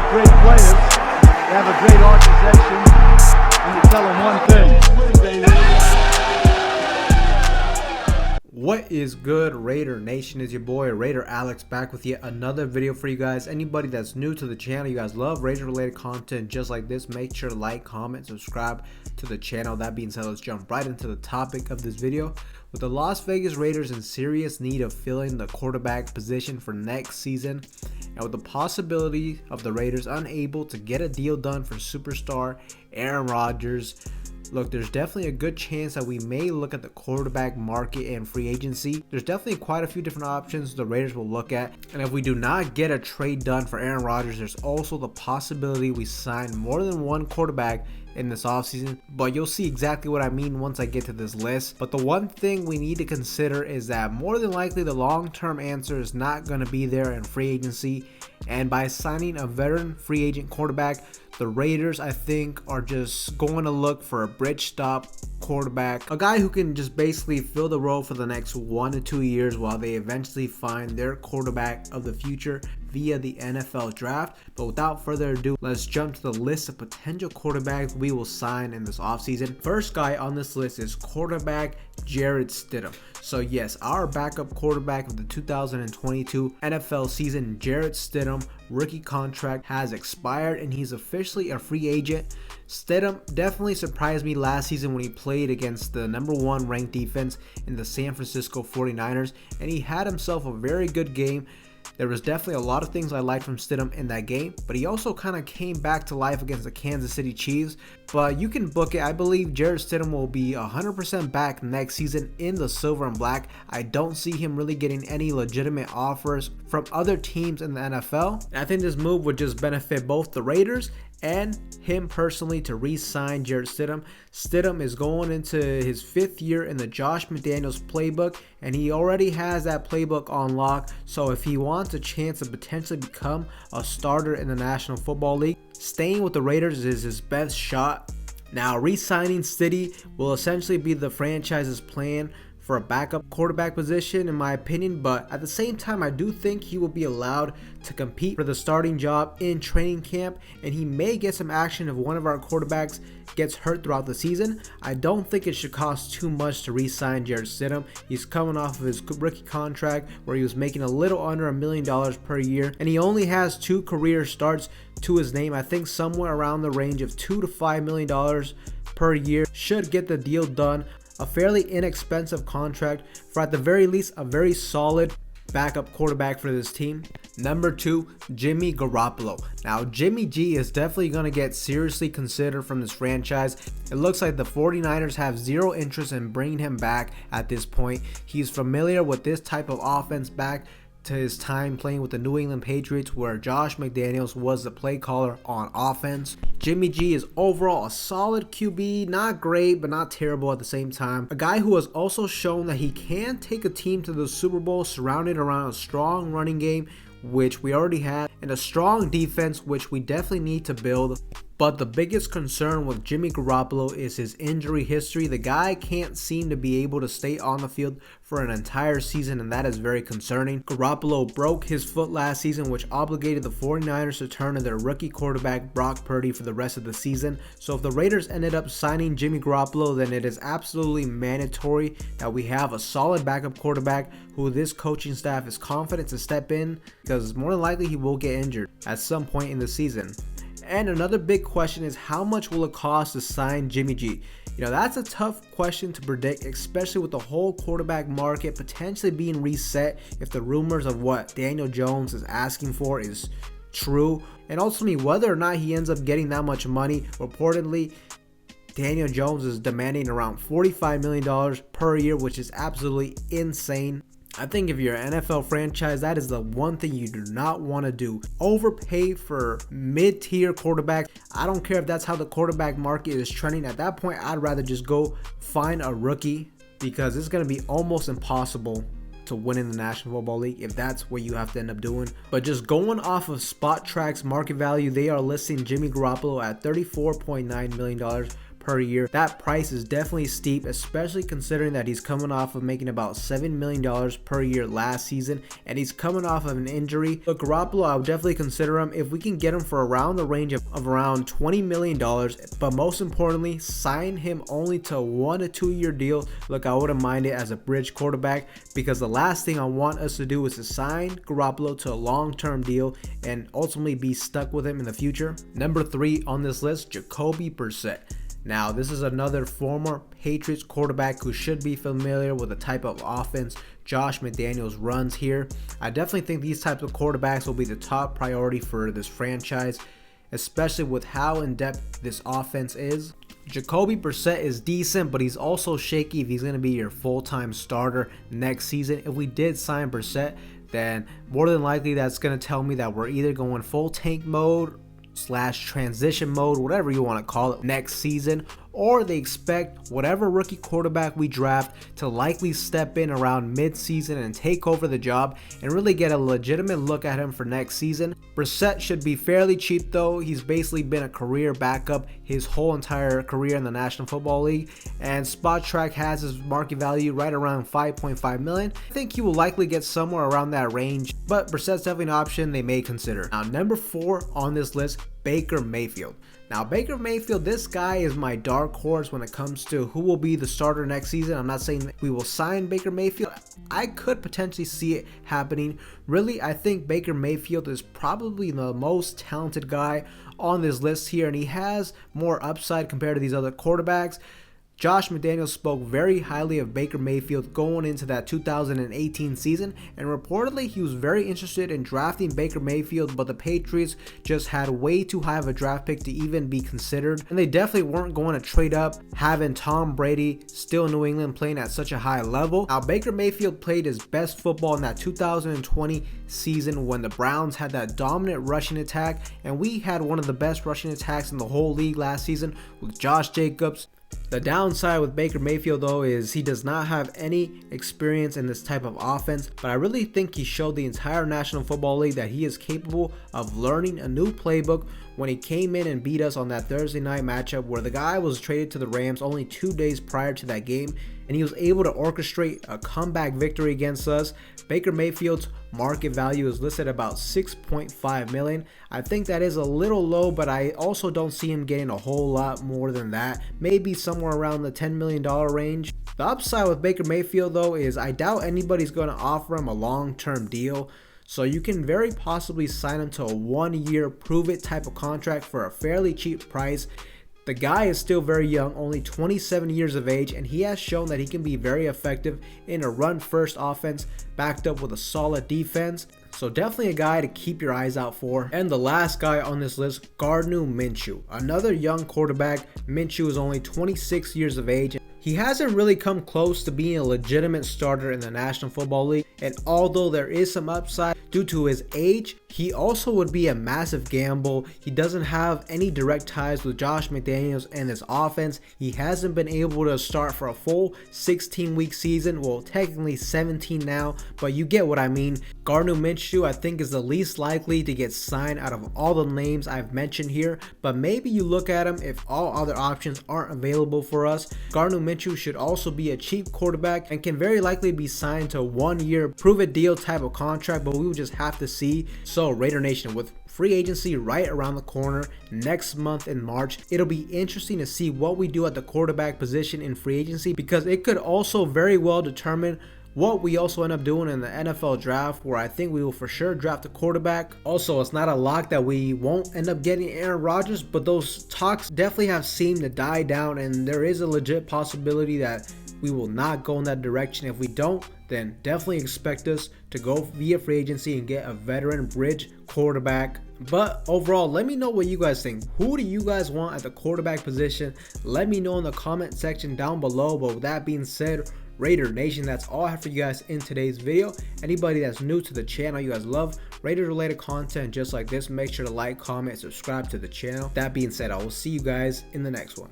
great players, they have a great organization, and you tell them one thing, baby. What is good, Raider Nation? Is your boy Raider Alex back with yet another video for you guys. Anybody that's new to the channel, you guys love Raider related content just like this, make sure to like, comment, subscribe to the channel. That being said, let's jump right into the topic of this video. With the Las Vegas Raiders in serious need of filling the quarterback position for next season, and with the possibility of the Raiders unable to get a deal done for superstar Aaron Rodgers, look, there's definitely a good chance that we may look at the quarterback market and free agency. There's definitely quite a few different options the Raiders will look at. And if we do not get a trade done for Aaron Rodgers, there's also the possibility we sign more than one quarterback in this offseason. But you'll see exactly what I mean once I get to this list. But the one thing we need to consider is that more than likely the long-term answer is not going to be there in free agency. And by signing a veteran free agent quarterback, the Raiders, I think, are just going to look for a bridge stop quarterback, a guy who can just basically fill the role for the next 1 to 2 years while they eventually find their quarterback of the future via the NFL draft. But without further ado, let's jump to the list of potential quarterbacks we will sign in this offseason. First guy on this list is quarterback Jarrett Stidham. So yes, our backup quarterback of the 2022 NFL season, Jarrett Stidham, rookie contract has expired and he's officially a free agent. Stidham definitely surprised me last season when he played against the #1 ranked defense in the San Francisco 49ers, and he had himself a very good game. There was definitely a lot of things I liked from Stidham in that game, but he also kind of came back to life against the Kansas City Chiefs. But you can book it. I believe Jarrett Stidham will be 100% back next season in the silver and black. I don't see him really getting any legitimate offers from other teams in the NFL. And I think this move would just benefit both the Raiders and him personally to re-sign Jarrett Stidham. Stidham is going into his 5th year in the Josh McDaniels playbook, and he already has that playbook on lock. So if he wants a chance to potentially become a starter in the National Football League, staying with the Raiders is his best shot. Now, re-signing Stidham will essentially be the franchise's plan for a backup quarterback position in my opinion, but at the same time I do think he will be allowed to compete for the starting job in training camp, and he may get some action if one of our quarterbacks gets hurt throughout the season. I don't think it should cost too much to re-sign Jarrett Stidham. He's coming off of his rookie contract where he was making a little under $1 million per year, and he only has 2 career starts to his name. I think somewhere around the range of $2 to $5 million per year should get the deal done. A fairly inexpensive contract for, at the very least, a very solid backup quarterback for this team. Number 2, Jimmy Garoppolo. Now, Jimmy G is definitely going to get seriously considered from this franchise. It looks like the 49ers have zero interest in bringing him back at this point. He's familiar with this type of offense back to his time playing with the New England Patriots, where Josh McDaniels was the play caller on offense. Jimmy G is overall a solid QB, not great but not terrible at the same time. A guy who has also shown that he can take a team to the Super Bowl surrounded around a strong running game, which we already had, and a strong defense, which we definitely need to build. But the biggest concern with Jimmy Garoppolo is his injury history. The guy can't seem to be able to stay on the field for an entire season, and that is very concerning. Garoppolo broke his foot last season, which obligated the 49ers to turn to their rookie quarterback Brock Purdy for the rest of the season. So if the Raiders ended up signing Jimmy Garoppolo, then it is absolutely mandatory that we have a solid backup quarterback who this coaching staff is confident to step in, because more than likely he will get injured at some point in the season. And another big question is, how much will it cost to sign Jimmy G? You know, that's a tough question to predict, especially with the whole quarterback market potentially being reset if the rumors of what Daniel Jones is asking for is true. And ultimately, whether or not he ends up getting that much money. Reportedly, Daniel Jones is demanding around $45 million per year, which is absolutely insane. I think if you're an NFL franchise, that is the one thing you do not want to do. Overpay for mid-tier quarterbacks. I don't care if that's how the quarterback market is trending. At that point, I'd rather just go find a rookie, because it's going to be almost impossible to win in the National Football League if that's what you have to end up doing. But just going off of Spot Track's market value, they are listing Jimmy Garoppolo at $34.9 million per year. That price is definitely steep, especially considering that he's coming off of making about $7 million per year last season, and he's coming off of an injury. But Garoppolo, I would definitely consider him if we can get him for around the range of around $20 million. But most importantly, sign him only to a 1 to 2 year deal. Look, I wouldn't mind it as a bridge quarterback, because the last thing I want us to do is to sign Garoppolo to a long-term deal and ultimately be stuck with him in the future. Number 3 on this list, Jacoby Brissett. Now, this is another former Patriots quarterback who should be familiar with the type of offense Josh McDaniels runs here. I definitely think these types of quarterbacks will be the top priority for this franchise, especially with how in-depth this offense is. Jacoby Brissett is decent, but he's also shaky if he's going to be your full-time starter next season. If we did sign Brissett, then more than likely that's going to tell me that we're either going full tank mode / transition mode, whatever you want to call it, next season, or they expect whatever rookie quarterback we draft to likely step in around mid-season and take over the job and really get a legitimate look at him for next season. Brissett should be fairly cheap though. He's basically been a career backup his whole entire career in the National Football League, and Spot Track has his market value right around $5.5 million. I think he will likely get somewhere around that range, but Brissett's definitely an option they may consider. Now, number 4 on this list, Baker Mayfield. Now, Baker Mayfield, this guy is my dark horse when it comes to who will be the starter next season. I'm not saying that we will sign Baker Mayfield. I could potentially see it happening. Really, I think Baker Mayfield is probably the most talented guy on this list here, and he has more upside compared to these other quarterbacks. Josh McDaniels spoke very highly of Baker Mayfield going into that 2018 season, and reportedly he was very interested in drafting Baker Mayfield, but the Patriots just had way too high of a draft pick to even be considered, and they definitely weren't going to trade up having Tom Brady still in New England playing at such a high level. Now, Baker Mayfield played his best football in that 2020 season when the Browns had that dominant rushing attack, and we had one of the best rushing attacks in the whole league last season with Josh Jacobs. The downside with Baker Mayfield though is he does not have any experience in this type of offense, but I really think he showed the entire National Football League that he is capable of learning a new playbook when he came in and beat us on that Thursday night matchup where the guy was traded to the Rams only 2 days prior to that game, and he was able to orchestrate a comeback victory against us. Baker Mayfield's market value is listed at about $6.5 million. I think that is a little low, but I also don't see him getting a whole lot more than that. Maybe somewhere around the $10 million range. The upside with Baker Mayfield though is I doubt anybody's going to offer him a long-term deal. So you can very possibly sign him to a 1-year prove-it type of contract for a fairly cheap price. The guy is still very young, only 27 years of age, and he has shown that he can be very effective in a run-first offense backed up with a solid defense. So definitely a guy to keep your eyes out for. And the last guy on this list, Gardner Minshew. Another young quarterback. Minshew is only 26 years of age. He hasn't really come close to being a legitimate starter in the National Football League, and although there is some upside due to his age, he also would be a massive gamble. He doesn't have any direct ties with Josh McDaniels and his offense. He hasn't been able to start for a full 16-week season. Well, technically 17 now, but you get what I mean. Gardner Minshew, I think, is the least likely to get signed out of all the names I've mentioned here, but maybe you look at him if all other options aren't available for us. Gardner Minshew should also be a cheap quarterback and can very likely be signed to a 1-year prove-it deal type of contract, but we will just have to see. So Raider Nation, with free agency right around the corner next month in March, it'll be interesting to see what we do at the quarterback position in free agency, because it could also very well determine what we also end up doing in the NFL draft, where I think we will for sure draft a quarterback. Also, it's not a lock that we won't end up getting Aaron Rodgers, but those talks definitely have seemed to die down, and there is a legit possibility that we will not go in that direction. If we don't, then definitely expect us to go via free agency and get a veteran bridge quarterback. But overall, let me know what you guys think. Who do you guys want at the quarterback position? Let me know in the comment section down below. But with that being said, Raider Nation, that's all I have for you guys in today's video. Anybody that's new to the channel, you guys love Raiders related content just like this, make sure to like, comment, subscribe to the channel. That being said, I will see you guys in the next one.